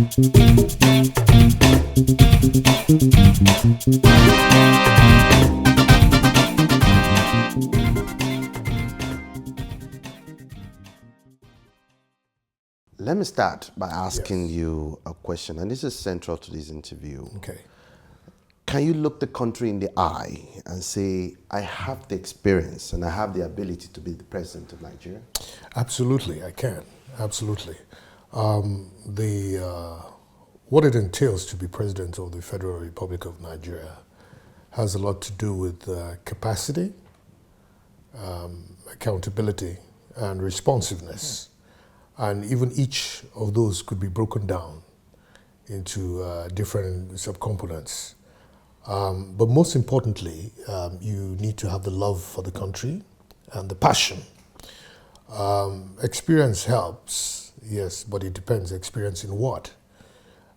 Let me start by asking you a question, and this is central to this interview. Okay. Can you look the country in the eye and say, I have the experience and I have the ability to be the president of Nigeria? Absolutely, I can. Absolutely. What it entails to be president of the Federal Republic of Nigeria has a lot to do with capacity, accountability, and responsiveness. And even each of those could be broken down into different subcomponents. But most importantly, you need to have the love for the country and the passion. Experience helps, yes, but it depends. Experience in what?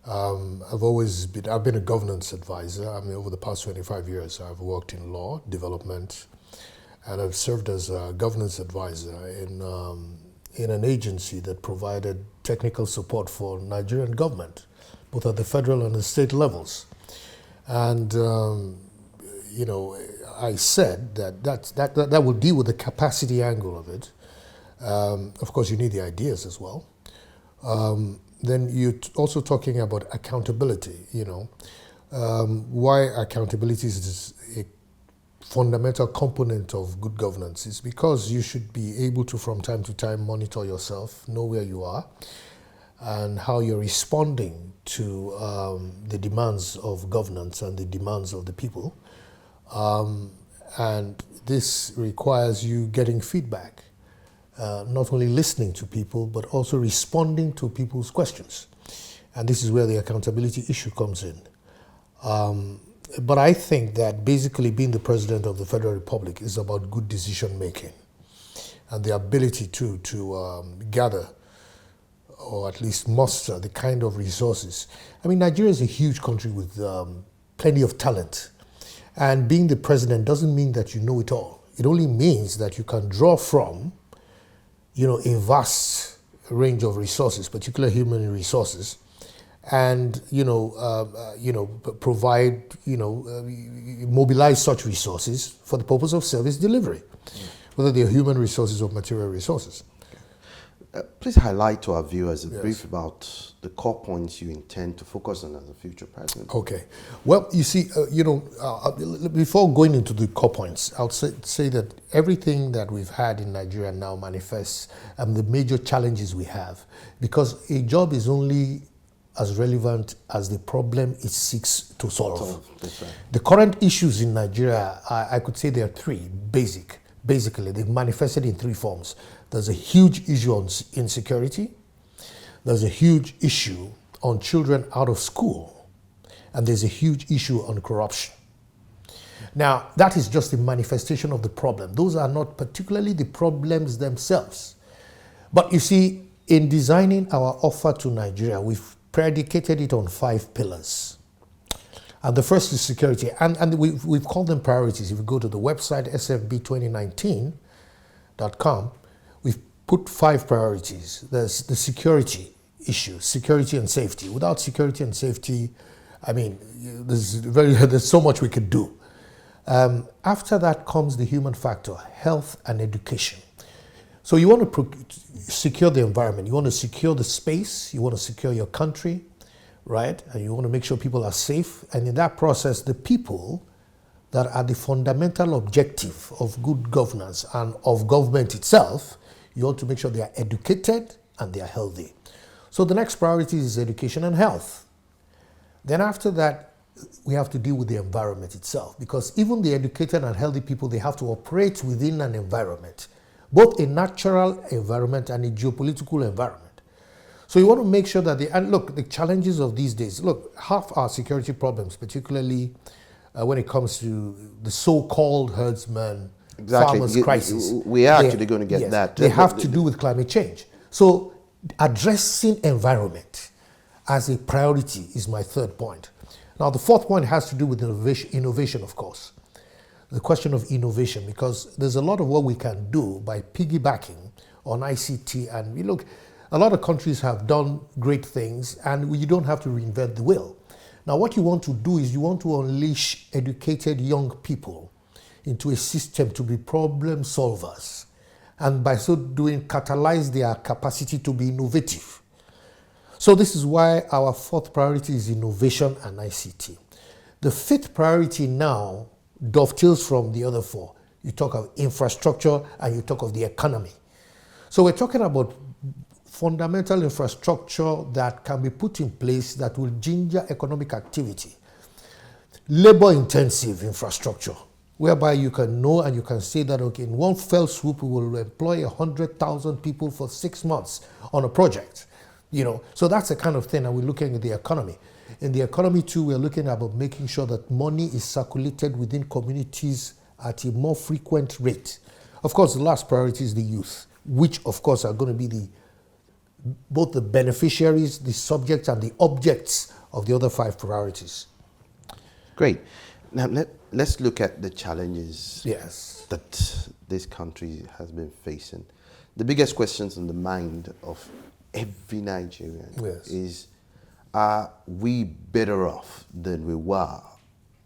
I've been a governance advisor. I mean, over the past 25 years, I've worked in law, development, and I've served as a governance advisor in an agency that provided technical support for Nigerian government, both at the federal and the state levels. And, you know, I said that will deal with the capacity angle of it. Of course, you need the ideas as well. Then you're also talking about accountability, you know. Why accountability is a fundamental component of good governance is because you should be able to, from time to time, monitor yourself, know where you are, and how you're responding to the demands of governance and the demands of the people. And this requires you getting feedback, not only listening to people, but also responding to people's questions. And this is where the accountability issue comes in. But I think that basically being the president of the Federal Republic is about good decision making and the ability to gather or at least muster the kind of resources. I mean, Nigeria is a huge country with plenty of talent. And being the president doesn't mean that you know it all. It only means that you can draw from, you know, a vast range of resources, particularly human resources, and provide, mobilize such resources for the purpose of service delivery, whether they're human resources or material resources. Please highlight to our viewers a brief about the core points you intend to focus on as a future president. Okay. Well, you see, before going into the core points, I would say that everything that we've had in Nigeria now manifests the major challenges we have, because a job is only as relevant as the problem it seeks to solve. That's right. The current issues in Nigeria, I could say there are three basically, they've manifested in three forms. There's a huge issue on insecurity, there's a huge issue on children out of school, and there's a huge issue on corruption. Now, that is just a manifestation of the problem. Those are not particularly the problems themselves. But you see, in designing our offer to Nigeria, we've predicated it on 5 pillars. And the first is security, and we've called them priorities. If you go to the website, sfb2019.com, we've put 5 priorities. There's the security issue, security and safety. Without security and safety, I mean, there's so much we could do. After that comes the human factor, health and education. So you want to secure the environment, you want to secure the space, you want to secure your country, right? And you want to make sure people are safe. And in that process, the people that are the fundamental objective of good governance and of government itself, you want to make sure they are educated and they are healthy. So the next priority is education and health. Then after that, we have to deal with the environment itself, because even the educated and healthy people, they have to operate within an environment, both a natural environment and a geopolitical environment. So you want to make sure that and look, the challenges of these days, look, half our security problems, particularly when it comes to the so-called herdsman farmers crisis. We are actually going to get that. They have to do with climate change. So addressing environment as a priority is my third point. Now, the fourth point has to do with innovation, of course. The question of innovation, because there's a lot of what we can do by piggybacking on ICT. And we look, A lot of countries have done great things, and you don't have to reinvent the wheel. Now, what you want to do is you want to unleash educated young people into a system to be problem solvers, and by so doing, catalyze their capacity to be innovative. So this is why our fourth priority is innovation and ICT. The fifth priority now dovetails from the other four. You talk of infrastructure and you talk of the economy. So we're talking about fundamental infrastructure that can be put in place that will ginger economic activity. Labor-intensive infrastructure, whereby you can know and you can say that, okay, in one fell swoop, we will employ 100,000 people for 6 months on a project. So that's the kind of thing, and we're looking at the economy. In the economy too, we're looking about making sure that money is circulated within communities at a more frequent rate. Of course, the last priority is the youth, which of course are going to be both the beneficiaries, the subjects, and the objects of the other 5 priorities. Great. Now let's look at the challenges that this country has been facing. The biggest questions on the mind of every Nigerian is, are we better off than we were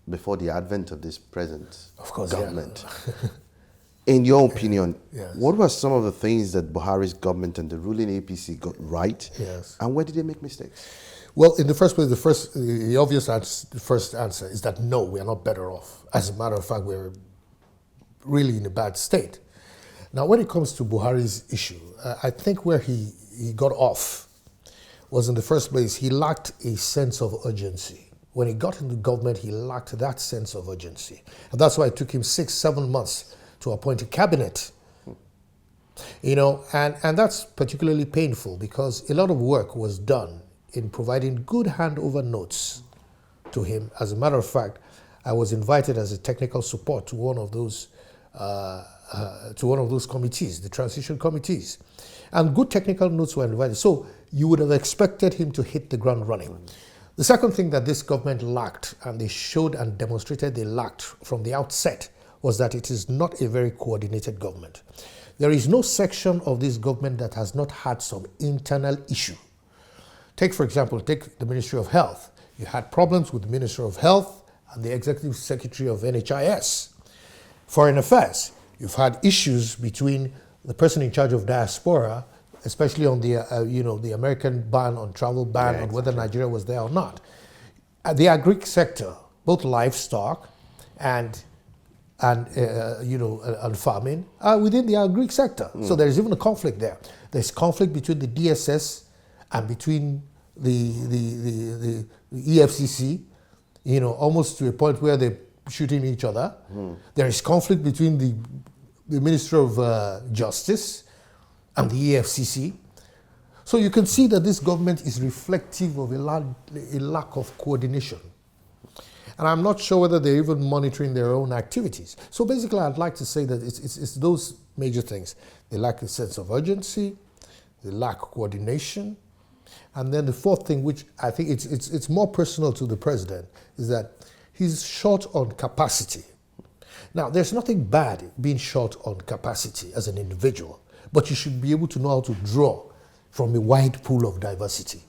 before the advent of this present government? Yeah. In your opinion, what were some of the things that Buhari's government and the ruling APC got right, and where did they make mistakes? Well, in the first place, the obvious answer, the first answer is that no, we are not better off. As a matter of fact, we're really in a bad state. Now, when it comes to Buhari's issue, I think where he got off was, in the first place, he lacked a sense of urgency. When he got into government, he lacked that sense of urgency. And that's why it took him 6-7 months to appoint a cabinet. And that's particularly painful because a lot of work was done in providing good handover notes to him. As a matter of fact, I was invited as a technical support to one of those committees, the transition committees. And good technical notes were invited. So you would have expected him to hit the ground running. The second thing that this government lacked, and they showed and demonstrated they lacked from the outset, was that it is not a very coordinated government. There is no section of this government that has not had some internal issue. Take, for example, the Ministry of Health. You had problems with the Minister of Health and the Executive Secretary of NHIS. Foreign Affairs, you've had issues between the person in charge of diaspora, especially on the American ban on travel ban, on whether Nigeria was there or not. The agri sector, both livestock and farming are within the agri sector. So there is even a conflict there. There's conflict between the DSS and between the EFCC, almost to a point where they're shooting each other. There is conflict between the Minister of Justice and the EFCC. So you can see that this government is reflective of a lack of coordination. And I'm not sure whether they're even monitoring their own activities. So basically, I'd like to say that it's those major things. They lack a sense of urgency, they lack coordination, and then the fourth thing, which I think it's more personal to the president, is that he's short on capacity. Now, there's nothing bad being short on capacity as an individual, but you should be able to know how to draw from a wide pool of diversity.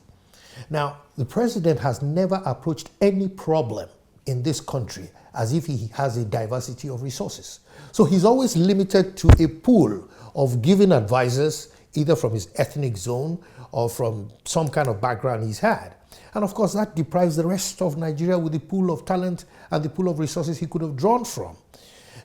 Now, the president has never approached any problem in this country as if he has a diversity of resources. So he's always limited to a pool of given advisors, either from his ethnic zone or from some kind of background he's had. And of course, that deprives the rest of Nigeria with the pool of talent and the pool of resources he could have drawn from.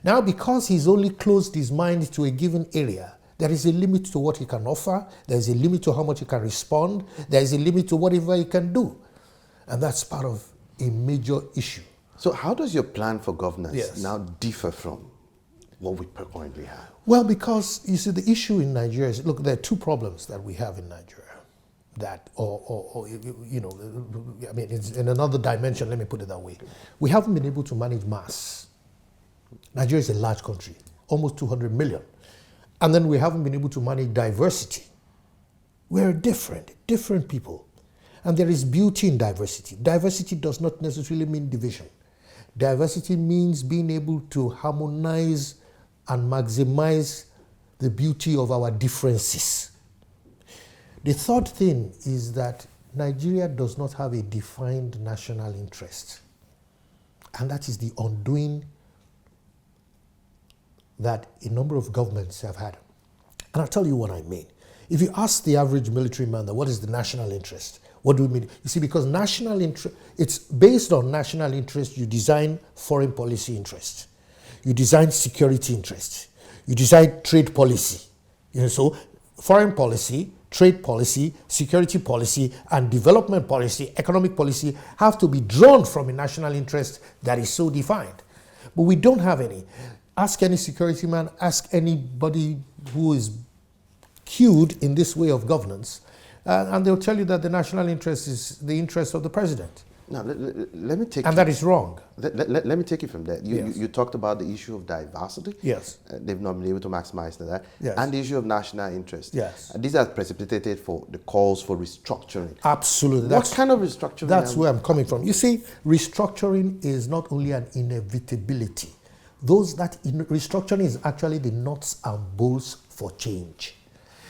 Now, because he's only closed his mind to a given area, there is a limit to what he can offer, there is a limit to how much he can respond, there is a limit to whatever he can do. And that's part of a major issue. So how does your plan for governance now differ from what we currently have? Well, because you see, the issue in Nigeria is, look, there are 2 problems that we have in Nigeria. It's in another dimension, let me put it that way. We haven't been able to manage mass. Nigeria is a large country, almost 200 million. And then we haven't been able to manage diversity. We're different people. And there is beauty in diversity. Diversity does not necessarily mean division. Diversity means being able to harmonize and maximize the beauty of our differences. The third thing is that Nigeria does not have a defined national interest. And that is the undoing that a number of governments have had. And I'll tell you what I mean. If you ask the average military man, what is the national interest? What do we mean? You see, because national interest, it's based on national interest, you design foreign policy interests. You design security interests. You design trade policy. So foreign policy, trade policy, security policy, and development policy, economic policy have to be drawn from a national interest that is so defined. But we don't have any. Ask any security man, ask anybody who is cued in this way of governance, and they'll tell you that the national interest is the interest of the president. Now, let me take and that is wrong. Let me take it from there. Yes. You talked about the issue of diversity. Yes. They've not been able to maximize that. Yes. And the issue of national interest. Yes. These are precipitated for the calls for restructuring. Absolutely. What kind of restructuring? That's where I'm coming from. You see, restructuring is not only an inevitability. Restructuring is actually the nuts and bolts for change.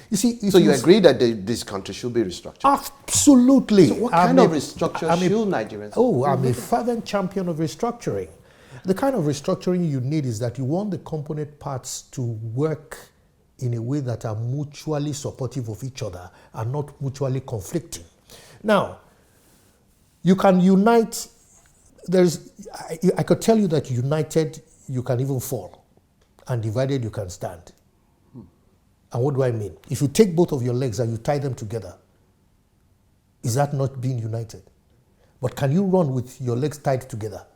You see, so you agree that this country should be restructured? Absolutely. So what kind of restructure should Nigerians? Oh, I'm a fervent champion of restructuring. The kind of restructuring you need is that you want the component parts to work in a way that are mutually supportive of each other and not mutually conflicting. Now, you can unite. I could tell you that united you can even fall, and divided you can stand. And what do I mean? If you take both of your legs and you tie them together, is that not being united? But can you run with your legs tied together?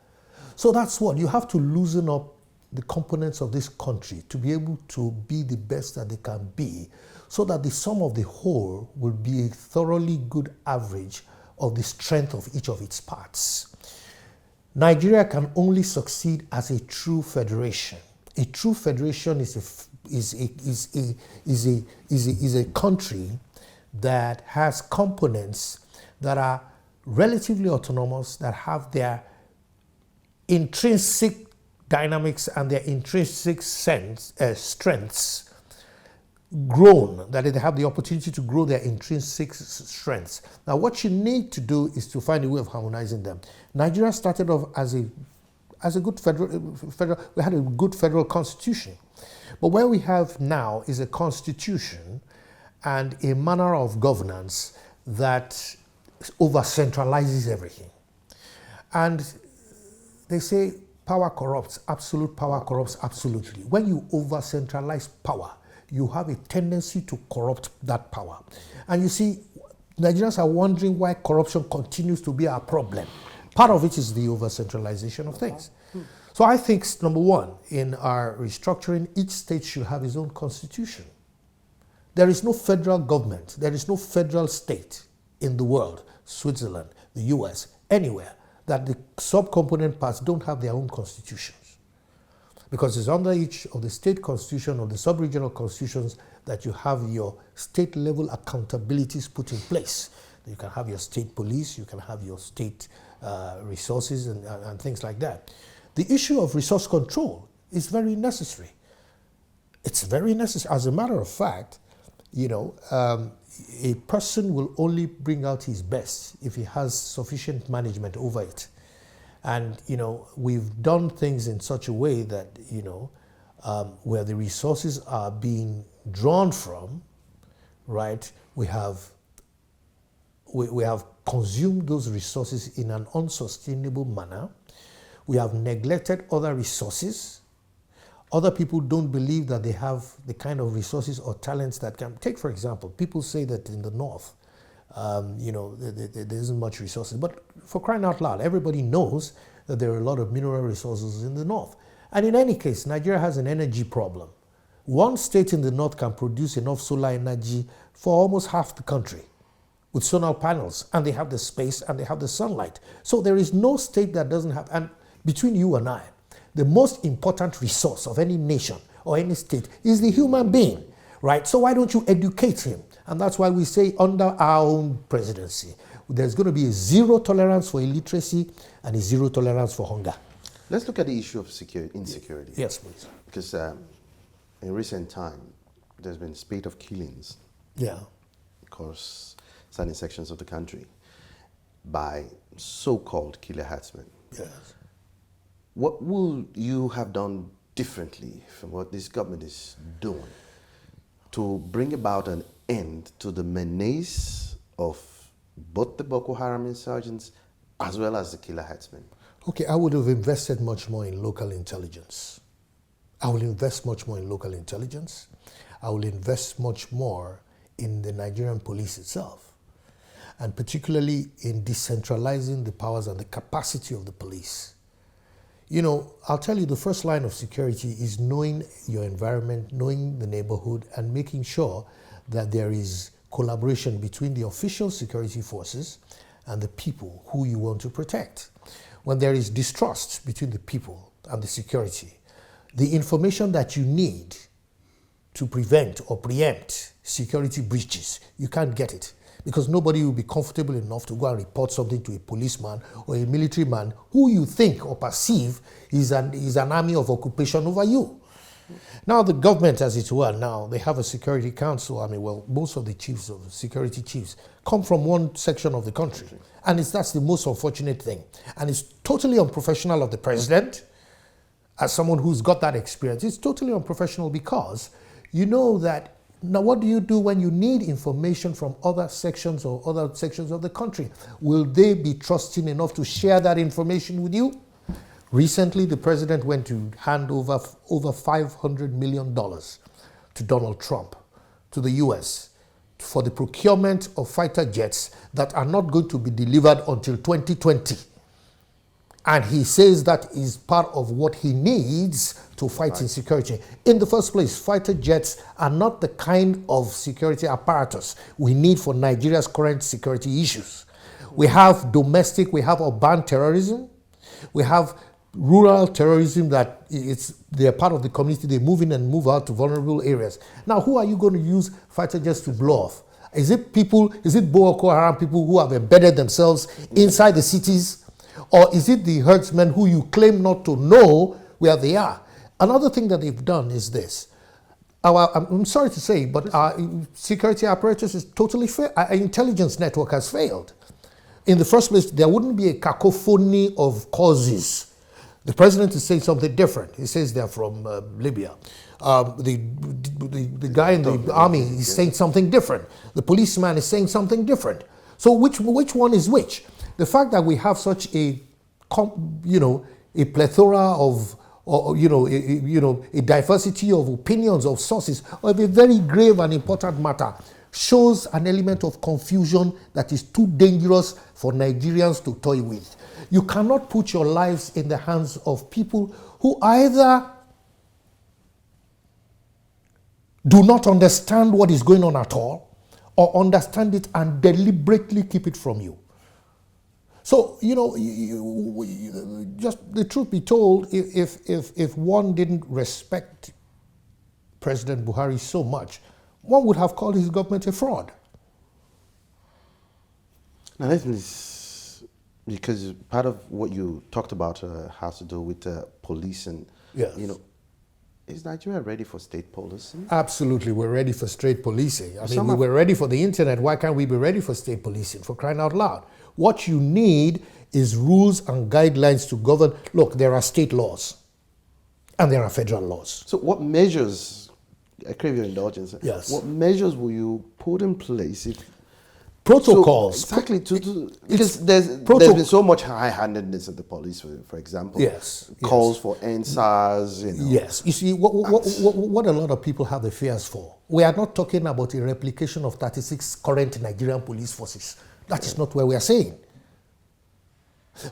So that's what, you have to loosen up the components of this country to be able to be the best that they can be, so that the sum of the whole will be a thoroughly good average of the strength of each of its parts. Nigeria can only succeed as a true federation. A true federation is a country that has components that are relatively autonomous, that have their intrinsic dynamics and their intrinsic strengths grown, that they have the opportunity to grow their intrinsic strengths. Now, what you need to do is to find a way of harmonizing them. Nigeria started off as a good federal, we had a good federal constitution. But where we have now is a constitution and a manner of governance that over-centralizes everything. And they say power corrupts, absolute power corrupts absolutely. When you over-centralize power, you have a tendency to corrupt that power. And you see, Nigerians are wondering why corruption continues to be our problem. Part of it is the over-centralization of things. So I think, number one, in our restructuring, each state should have its own constitution. There is no federal government, there is no federal state in the world, Switzerland, the US, anywhere, that the subcomponent parts don't have their own constitutions. Because it's under each of the state constitution or the sub-regional constitutions that you have your state level accountabilities put in place. You can have your state police, you can have your state resources and things like that. The issue of resource control is very necessary. It's very necessary. As a matter of fact, a person will only bring out his best if he has sufficient management over it. And, we've done things in such a way that, where the resources are being drawn from, right, we have consumed those resources in an unsustainable manner. We have neglected other resources. Other people don't believe that they have the kind of resources or talents that can take, for example, people say that in the North, there isn't much resources. But for crying out loud, everybody knows that there are a lot of mineral resources in the North. And in any case, Nigeria has an energy problem. One state in the North can produce enough solar energy for almost half the country with solar panels, and they have the space and they have the sunlight. So there is no state that doesn't have, and between you and I, the most important resource of any nation or any state is the human being, right? So why don't you educate him? And that's why we say under our own presidency, there's going to be a zero tolerance for illiteracy and a zero tolerance for hunger. Let's look at the issue of insecurity. Yes, please. Because in recent time, there's been a spate of killings. Yeah. across certain sections of the country by so-called killer herdsmen. Yes. What will you have done differently from what this government is doing to bring about an end to the menace of both the Boko Haram insurgents as well as the killer herdsmen? Okay, I would have invested much more in local intelligence. I will invest much more in local intelligence. I will invest much more in the Nigerian police itself, and particularly in decentralizing the powers and the capacity of the police. You know, I'll tell you, the first line of security is knowing your environment, knowing the neighborhood, and making sure that there is collaboration between the official security forces and the people who you want to protect. When there is distrust between the people and the security, the information that you need to prevent or preempt security breaches, you can't get it, because nobody will be comfortable enough to go and report something to a policeman or a military man who you think or perceive is an army of occupation over you. Now the government, as it were, now they have a security council. I mean, well, most of the chiefs of security chiefs come from one section of the country, and that's the most unfortunate thing. And it's totally unprofessional of the president, as someone who's got that experience. It's totally unprofessional, because you know that. Now, what do you do when you need information from other sections of the country? Will they be trusting enough to share that information with you? Recently, the president went to hand over $500 million to Donald Trump, to the US, for the procurement of fighter jets that are not going to be delivered until 2020. And he says that is part of what he needs to fight insecurity. In the first place, fighter jets are not the kind of security apparatus we need for Nigeria's current security issues. We have domestic, we have urban terrorism, we have rural terrorism that they're part of the community, they move in and move out to vulnerable areas. Now, who are you going to use fighter jets to blow off? Is it Boko Haram people who have embedded themselves inside the cities? Or is it the herdsmen who you claim not to know where they are? Another thing that they've done is this. I'm sorry to say, but our security apparatus is totally failed. Our intelligence network has failed. In the first place, there wouldn't be a cacophony of causes. The president is saying something different. He says they're from Libya. The guy in the army is saying something different. The policeman is saying something different. So which one is which? The fact that we have such a plethora of, a diversity of opinions, of sources, of a very grave and important matter, shows an element of confusion that is too dangerous for Nigerians to toy with. You cannot put your lives in the hands of people who either do not understand what is going on at all, or understand it and deliberately keep it from you. So, just the truth be told, if one didn't respect President Buhari so much, one would have called his government a fraud. Now, I think this, because part of what you talked about has to do with policing. Yes. Is Nigeria ready for state policing? Absolutely, we're ready for state policing. I mean, we were ready for the internet. Why can't we be ready for state policing, for crying out loud? What you need is rules and guidelines to govern. Look, there are state laws and there are federal laws. So what measures, I crave your indulgence, yes, what measures will you put in place if protocols? So exactly, because there's been so much high-handedness of the police, for example. Yes. Calls for NSAS, Yes. You see, what a lot of people have the fears for. We are not talking about a replication of 36 current Nigerian police forces. That is not what we are saying.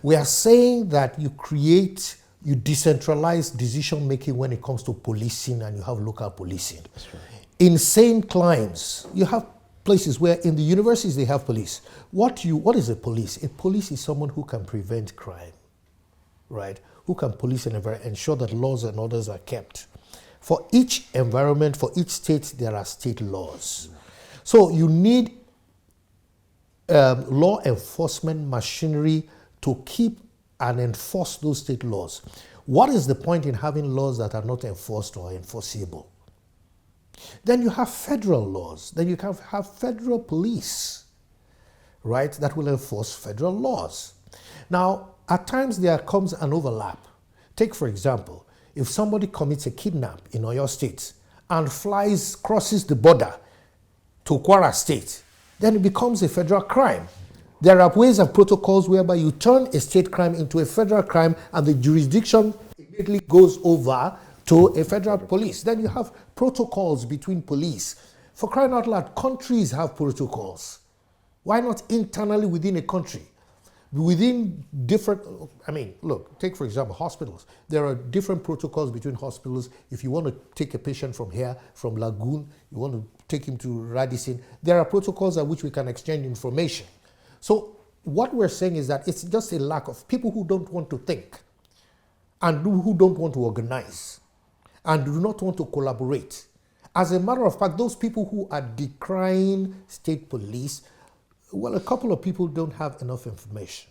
We are saying that you decentralize decision-making when it comes to policing, and you have local policing. That's right. In sane climes, you have places where in the universities they have police. What is a police? A police is someone who can prevent crime, right? Who can police and ensure that laws and orders are kept. For each environment, for each state, there are state laws. So you need law enforcement machinery to keep and enforce those state laws. What is the point in having laws that are not enforced or enforceable? Then you have federal laws. Then you can have federal police, right, that will enforce federal laws. Now, at times there comes an overlap. Take, for example, if somebody commits a kidnap in Oyo State and crosses the border to Kwara State, then it becomes a federal crime. There are ways and protocols whereby you turn a state crime into a federal crime and the jurisdiction immediately goes over to a federal police. Then you have protocols between police. For crying out loud, countries have protocols. Why not internally within a country? Within different, I mean, look, take for example hospitals. There are different protocols between hospitals. If you want to take a patient from here, from Lagoon, you want to take him to Radisson, there are protocols at which we can exchange information. So what we're saying is that it's just a lack of people who don't want to think and who don't want to organize and do not want to collaborate. As a matter of fact, those people who are decrying state police, well, a couple of people don't have enough information,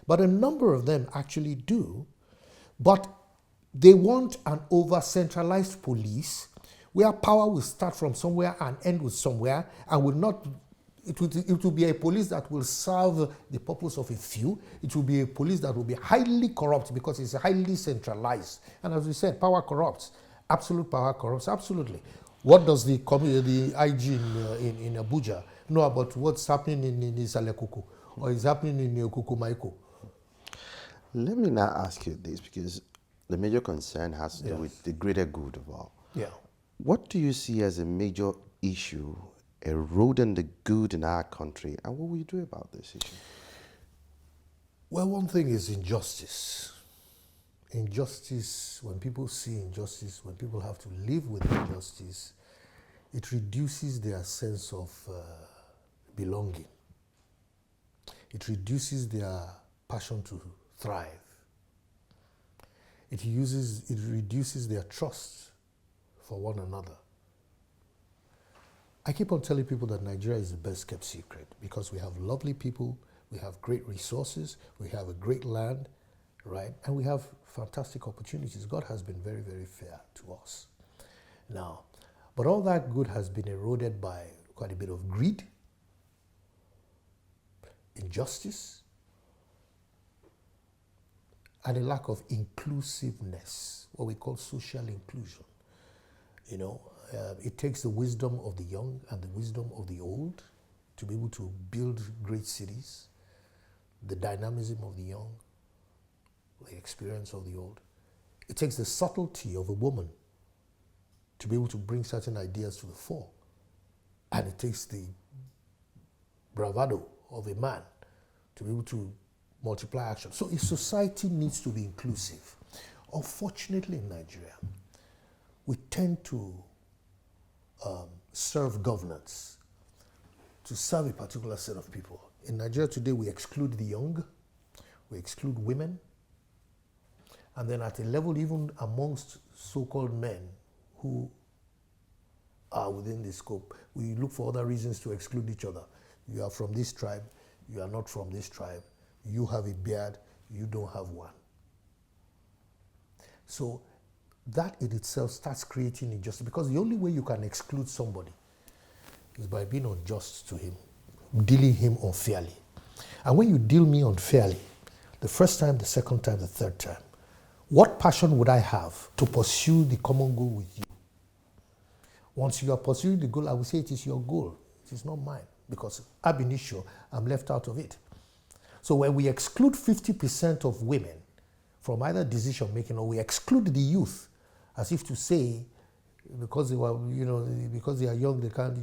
but a number of them actually do, but they want an over-centralized police where power will start from somewhere and end with somewhere and will not. It will be a police that will serve the purpose of a few. It will be a police that will be highly corrupt because it's highly centralized. And as we said, power corrupts. Absolute power corrupts, absolutely. What does the IG in Abuja know about what's happening in Isalekuku or is happening in Kukumaiko? Let me now ask you this, because the major concern has to do with the greater good of all. Yeah. What do you see as a major issue eroding the good in our country, and what will you do about this issue? Well, one thing is injustice. Injustice, when people see injustice, when people have to live with injustice, it reduces their sense of belonging. It reduces their passion to thrive. It reduces their trust for one another. I keep on telling people that Nigeria is the best kept secret because we have lovely people, we have great resources, we have a great land, right? And we have fantastic opportunities. God has been very, very fair to us. Now, but all that good has been eroded by quite a bit of greed, injustice, and a lack of inclusiveness, what we call social inclusion. You know, it takes the wisdom of the young and the wisdom of the old to be able to build great cities, the dynamism of the young, the experience of the old. It takes the subtlety of a woman to be able to bring certain ideas to the fore. And it takes the bravado of a man to be able to multiply action. So a society needs to be inclusive. Unfortunately in Nigeria, we tend to serve governance, to serve a particular set of people. In Nigeria today, we exclude the young, we exclude women, and then at a level even amongst so-called men who are within the scope, we look for other reasons to exclude each other. You are from this tribe, you are not from this tribe, you have a beard, you don't have one. So that in itself starts creating injustice, because the only way you can exclude somebody is by being unjust to him, dealing him unfairly. And when you deal me unfairly, the first time, the second time, the third time, what passion would I have to pursue the common goal with you? Once you are pursuing the goal, I will say it is your goal. It is not mine, because ab initio, I'm left out of it. So when we exclude 50% of women from either decision making, or we exclude the youth, as if to say, because they were, because they are young, they can't,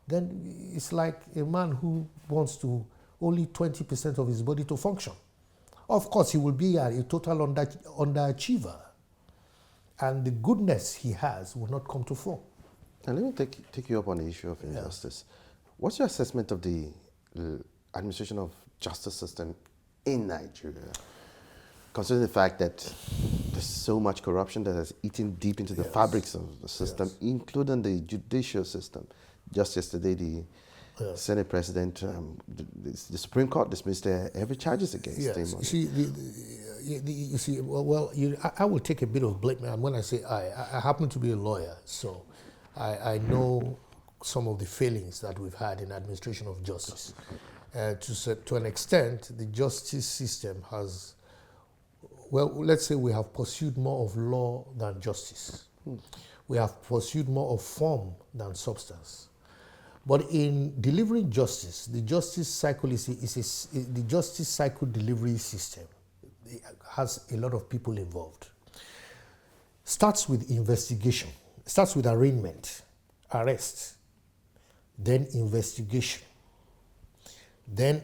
then it's like a man who wants to only 20% of his body to function. Of course, he will be a total underachiever, and the goodness he has will not come to fore. Now, let me take you up on the issue of injustice. What's your assessment of the administration of justice system in Nigeria, considering the fact that there's so much corruption that has eaten deep into the fabrics of the system, including the judicial system? Just yesterday, the Senate President, the Supreme Court dismissed every charges against him. I will take a bit of blame. And when I say I happen to be a lawyer, so I know some of the failings that we've had in administration of justice. To an extent, the justice system has, well, let's say we have pursued more of law than justice. We have pursued more of form than substance. But in delivering justice, the justice cycle the justice cycle delivery system. It has a lot of people involved. Starts with investigation. Starts with arraignment, arrest, then investigation, then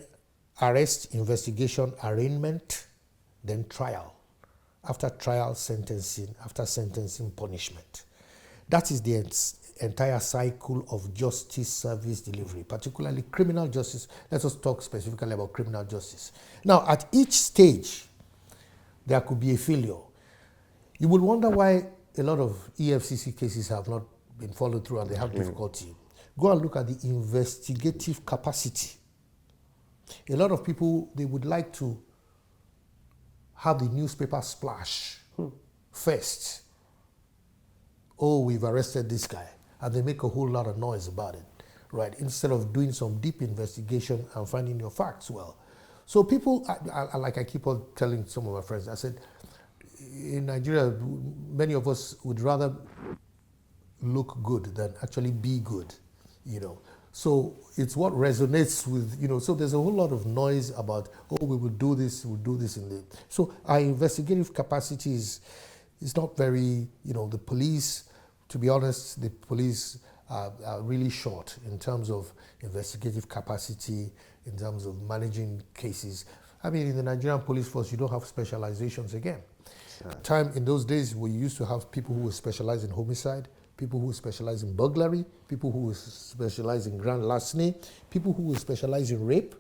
arrest, investigation, arraignment, then trial. After trial, sentencing. After sentencing, punishment. That is the entire cycle of justice service delivery, particularly criminal justice. Let us talk specifically about criminal justice. Now, at each stage, there could be a failure. You will wonder why a lot of EFCC cases have not been followed through and they have difficulty. Go and look at the investigative capacity. A lot of people, they would like to have the newspaper splash first. Oh, we've arrested this guy. And they make a whole lot of noise about it, right? Instead of doing some deep investigation and finding your facts well. So people, like I keep on telling some of my friends, I said, in Nigeria, many of us would rather look good than actually be good, you know. So it's what resonates with, you know, so there's a whole lot of noise about, oh, we will do this, we'll do this. So our investigative capacity is not very, you know, the police, to be honest, the police are really short in terms of investigative capacity, in terms of managing cases. I mean, in the Nigerian police force, you don't have specializations again. In those days, we used to have people who were specialized in homicide, people who specialize in burglary, people who specialize in grand larceny, people who specialize in rape.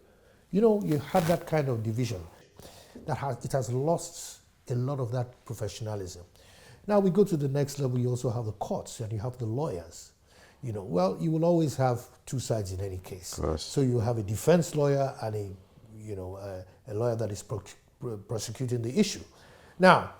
You know, you had that kind of division. It has lost a lot of that professionalism. Now we go to the next level, you also have the courts and you have the lawyers. You know, well, you will always have two sides in any case. So you have a defense lawyer and a lawyer that is prosecuting the issue. Now,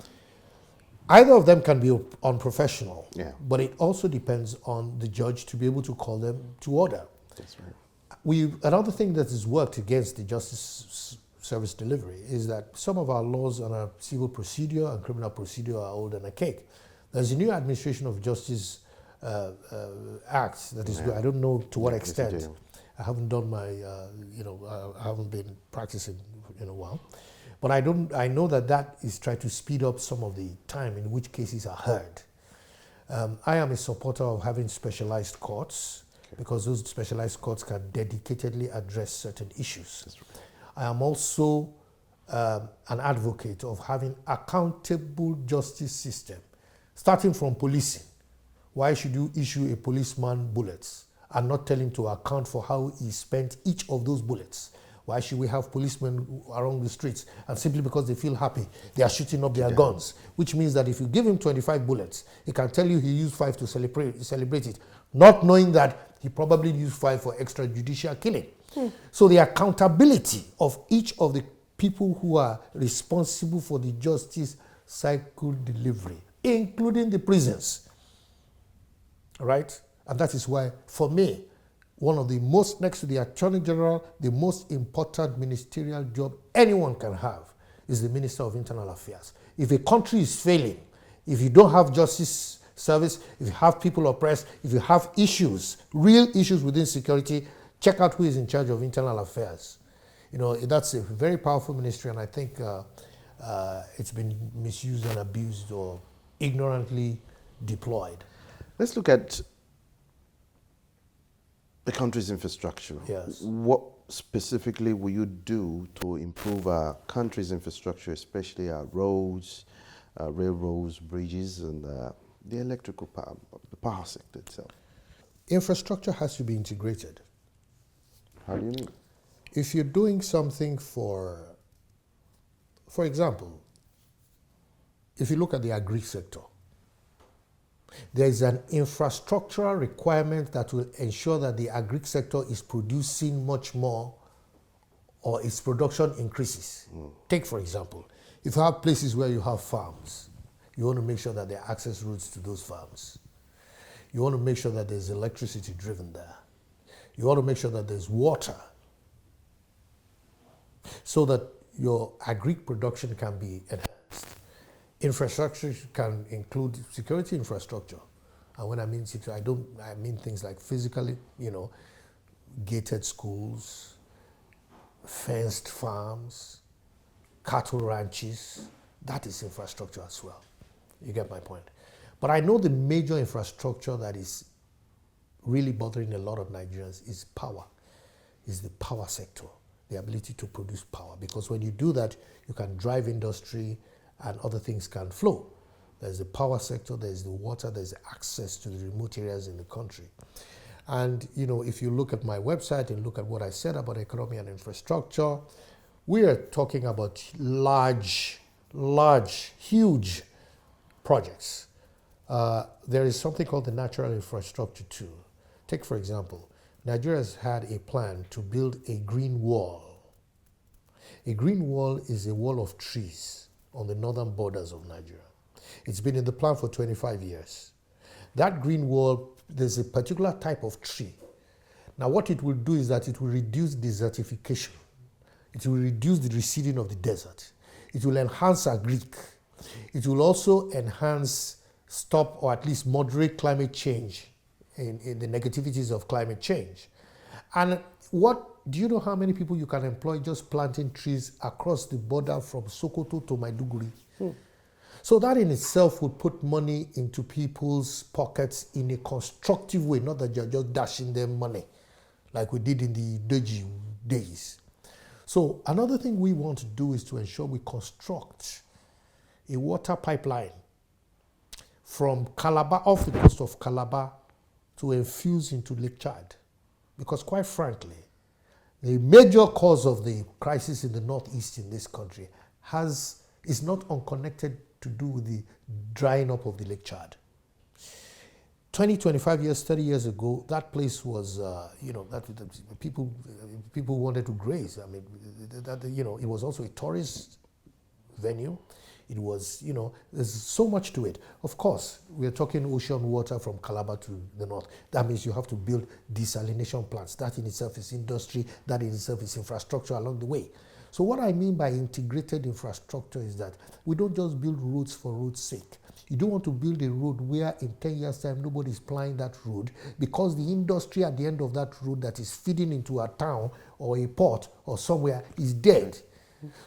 either of them can be unprofessional, but it also depends on the judge to be able to call them to order. That's right. Another thing that has worked against the justice service delivery is that some of our laws on our civil procedure and criminal procedure are old and archaic. There's a new administration of justice act that is, I don't know to what extent. I haven't done my, I haven't been practicing in a while. But I know that is trying to speed up some of the time in which cases are heard. I am a supporter of having specialized courts because those specialized courts can dedicatedly address certain issues. That's right. I am also an advocate of having accountable justice system, starting from policing. Why should you issue a policeman bullets and not tell him to account for how he spent each of those bullets? Why should we have policemen around the streets and simply because they feel happy, they are shooting up their guns? Which means that if you give him 25 bullets, he can tell you he used 5 to celebrate it, not knowing that he probably used 5 for extrajudicial killing. So the accountability of each of the people who are responsible for the justice cycle delivery, including the prisons, right? And that is why, for me, one of the most, next to the Attorney General, the most important ministerial job anyone can have is the Minister of Internal Affairs. If a country is failing, if you don't have justice service, if you have people oppressed, if you have issues, real issues within security, check out who is in charge of internal affairs. You know, that's a very powerful ministry, and I think it's been misused and abused or ignorantly deployed. Let's look at the country's infrastructure. Yes. What specifically will you do to improve our country's infrastructure, especially our roads, railroads, bridges, and the electrical power, the power sector itself? Infrastructure has to be integrated. How do you mean? If you're doing something for example, if you look at the agri sector, there is an infrastructural requirement that will ensure that the agri sector is producing much more or its production increases. Take, for example, if you have places where you have farms, you want to make sure that there are access routes to those farms. You want to make sure that there's electricity driven there. You want to make sure that there's water so that your agri production can be enhanced. Infrastructure can include security infrastructure. And when I mean security, I mean things like physically, gated schools, fenced farms, cattle ranches. That is infrastructure as well. You get my point. But I know the major infrastructure that is really bothering a lot of Nigerians is power, is the power sector, the ability to produce power. Because when you do that, you can drive industry and other things can flow. There's the power sector, there's the water, there's access to the remote areas in the country. And, if you look at my website and look at what I said about economy and infrastructure, we are talking about large, huge projects. There is something called the natural infrastructure too. Take, for example, Nigeria has had a plan to build a green wall. A green wall is a wall of trees on the northern borders of Nigeria. It's been in the plan for 25 years. That green wall, there's a particular type of tree. Now, what it will do is that it will reduce desertification. It will reduce the receding of the desert. It will enhance agric. It will also stop or at least moderate climate change in the negativities of climate change. And do you know how many people you can employ just planting trees across the border from Sokoto to Maiduguri? So that in itself would put money into people's pockets in a constructive way, not that you're just dashing them money like we did in the Deji days. So another thing we want to do is to ensure we construct a water pipeline from Calabar, off the coast of Calabar, to infuse into Lake Chad. Because quite frankly, the major cause of the crisis in the northeast in this country is not unconnected to do with the drying up of the Lake Chad. 20, 25 years, 30 years ago, that place was, people wanted to graze. I mean, it was also a tourist venue. It was, there's so much to it. Of course, we're talking ocean water from Calabar to the north. That means you have to build desalination plants. That in itself is industry. That in itself is infrastructure along the way. So what I mean by integrated infrastructure is that we don't just build roads for road's sake. You don't want to build a road where in 10 years' time nobody's plying that road because the industry at the end of that road that is feeding into a town or a port or somewhere is dead.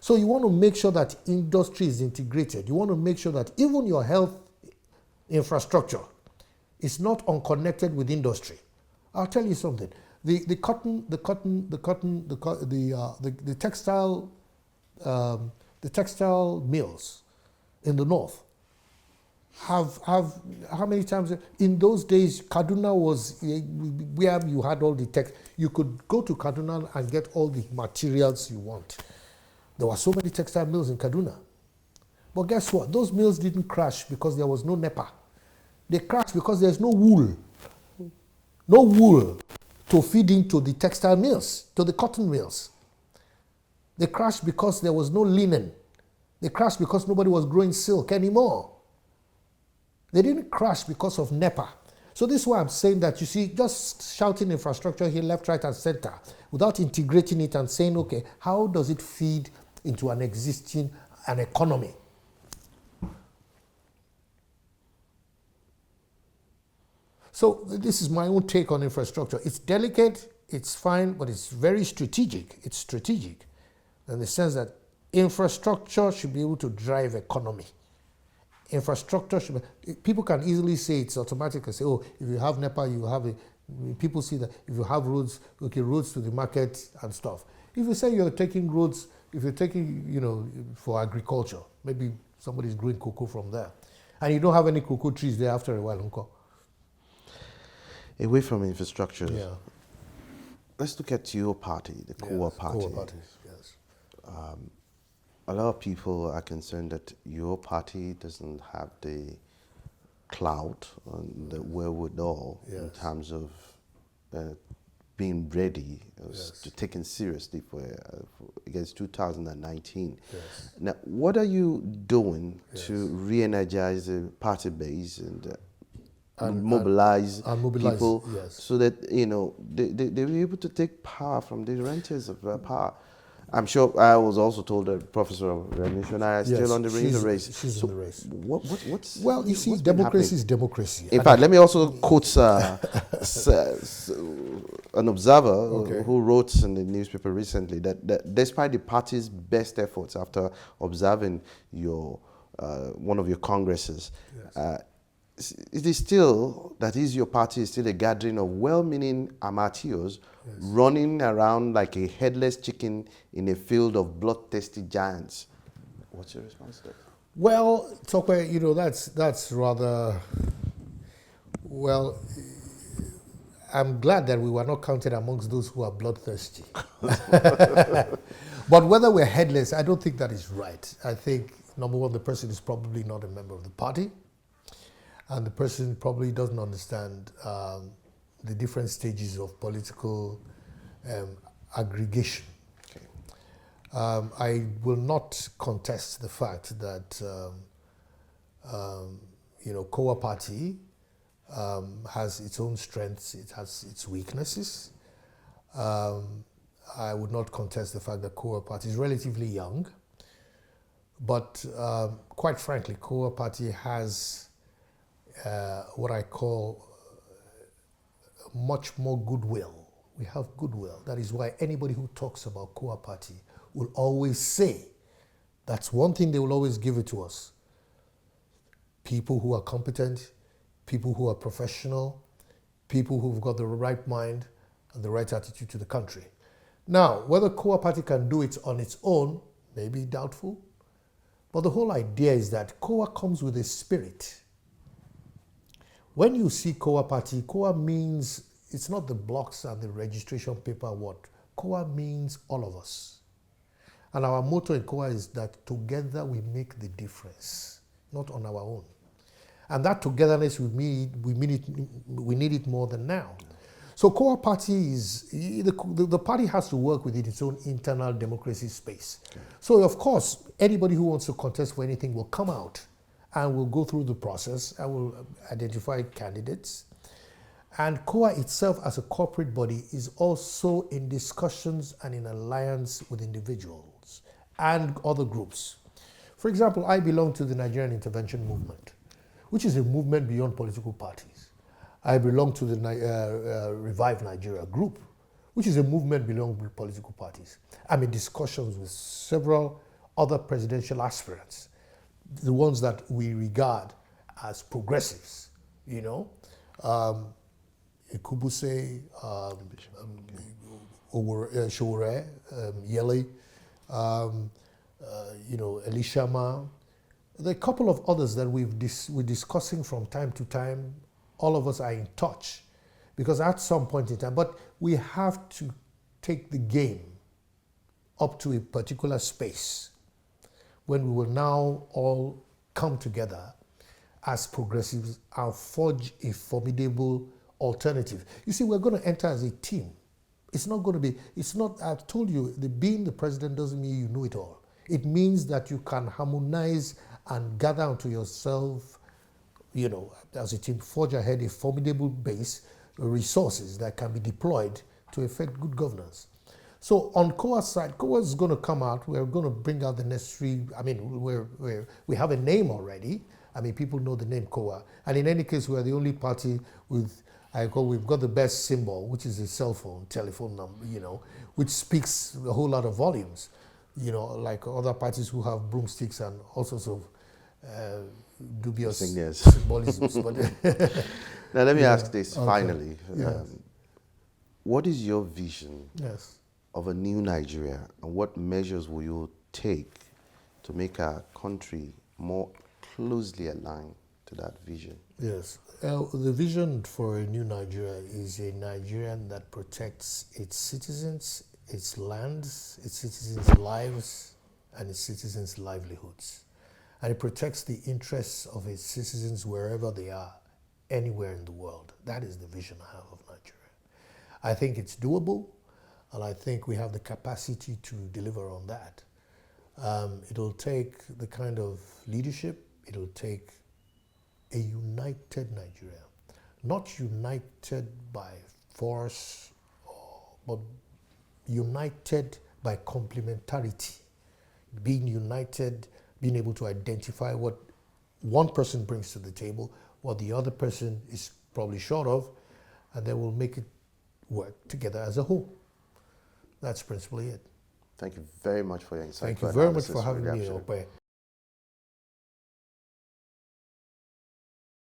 So you want to make sure that industry is integrated. You want to make sure that even your health infrastructure is not unconnected with industry. I'll tell you something. The textile mills in the north have how many times in those days Kaduna was where you had all the tech. You could go to Kaduna and get all the materials you want. There were so many textile mills in Kaduna. But guess what? Those mills didn't crash because there was no NEPA. They crashed because there's no wool. No wool to feed into the textile mills, to the cotton mills. They crashed because there was no linen. They crashed because nobody was growing silk anymore. They didn't crash because of NEPA. So this is why I'm saying that, you see, just shouting infrastructure here, left, right, and center, without integrating it and saying, okay, how does it feed into an economy? So this is my own take on infrastructure. It's delicate, it's fine, but it's very strategic. It's strategic in the sense that infrastructure should be able to drive economy. Infrastructure should be, people can easily say it's automatic and say, oh, if you have NEPA, you have people see that if you have roads, okay, roads to the market and stuff. If you say you're taking roads, if you're taking, for agriculture, maybe somebody's growing cocoa from there, and you don't have any cocoa trees there after a while, uncle. Away from infrastructure, yeah. Let's look at your party, the KOWA Party. KOWA Party, yes. A lot of people are concerned that your party doesn't have the clout and the wherewithal in terms of being ready to taken seriously for against 2019. Yes. Now, what are you doing to re-energize the party base and mobilize people, yes, so that they were able to take power from the renters of power. I'm sure I was also told that Professor Renishona is still in the race. She's in the race. What's well, you see, what's been democracy happening? is democracy. In fact, let me also quote an observer who wrote in the newspaper recently that despite the party's best efforts after observing your one of your congresses, yes. It is still, that is, your party is still a gathering of well-meaning amateurs running around like a headless chicken in a field of bloodthirsty giants. What's your response to that? Well, Tokwe, that's rather, well, I'm glad that we were not counted amongst those who are bloodthirsty. But whether we're headless, I don't think that is right. I think, number one, the person is probably not a member of the party. And the person probably doesn't understand the different stages of political aggregation. Okay. I will not contest the fact that KOWA Party has its own strengths, it has its weaknesses. I would not contest the fact that KOWA Party is relatively young, but quite frankly, KOWA Party has what I call much more goodwill. We have goodwill. That is why anybody who talks about KOWA Party will always say, that's one thing they will always give it to us. People who are competent, people who are professional, people who've got the right mind and the right attitude to the country. Now, whether KOWA Party can do it on its own may be doubtful, but the whole idea is that KOWA comes with a spirit. When you see KOWA Party, KOWA means, it's not the blocks and the registration paper what. KOWA means all of us. And our motto in KOWA is that together we make the difference, not on our own. And that togetherness, we need it more than now. So KOWA Party is, the party has to work within its own internal democracy space. Okay. So of course, anybody who wants to contest for anything will come out and we'll go through the process. I will identify candidates. And KOWA itself as a corporate body is also in discussions and in alliance with individuals and other groups. For example, I belong to the Nigerian Intervention Movement, which is a movement beyond political parties. I belong to the Revive Nigeria group, which is a movement beyond political parties. I'm in discussions with several other presidential aspirants, the ones that we regard as progressives, Ikubuse, Shore, Yele, Elishama. There are a couple of others that we're discussing from time to time. All of us are in touch because at some point in time, but we have to take the game up to a particular space when we will now all come together as progressives and forge a formidable alternative. You see, we're going to enter as a team. It's not going to be, I've told you, being the president doesn't mean you know it all. It means that you can harmonize and gather unto yourself, as a team, forge ahead a formidable base, resources that can be deployed to effect good governance. So on KOWA's side, KOWA is going to come out. We're going to bring out the necessary, we have a name already. People know the name KOWA. And in any case, we are the only party with, we've got the best symbol, which is a cell phone, telephone number, which speaks a whole lot of volumes. Like other parties who have broomsticks and all sorts of dubious symbolisms. Now let me ask this finally. Yes. What is your vision Yes. of a new Nigeria, and what measures will you take to make our country more closely aligned to that vision? Yes. The vision for a new Nigeria is a Nigerian that protects its citizens, its lands, its citizens' lives, and its citizens' livelihoods. And it protects the interests of its citizens wherever they are, anywhere in the world. That is the vision I have of Nigeria. I think it's doable, and I think we have the capacity to deliver on that. It'll take the kind of leadership, it'll take a united Nigeria. not united by force, but united by complementarity. Being united, being able to identify what one person brings to the table, what the other person is probably short of, and then we'll make it work together as a whole. That's principally it. Thank you very much for your insight. Thank you very much for having me, Ope.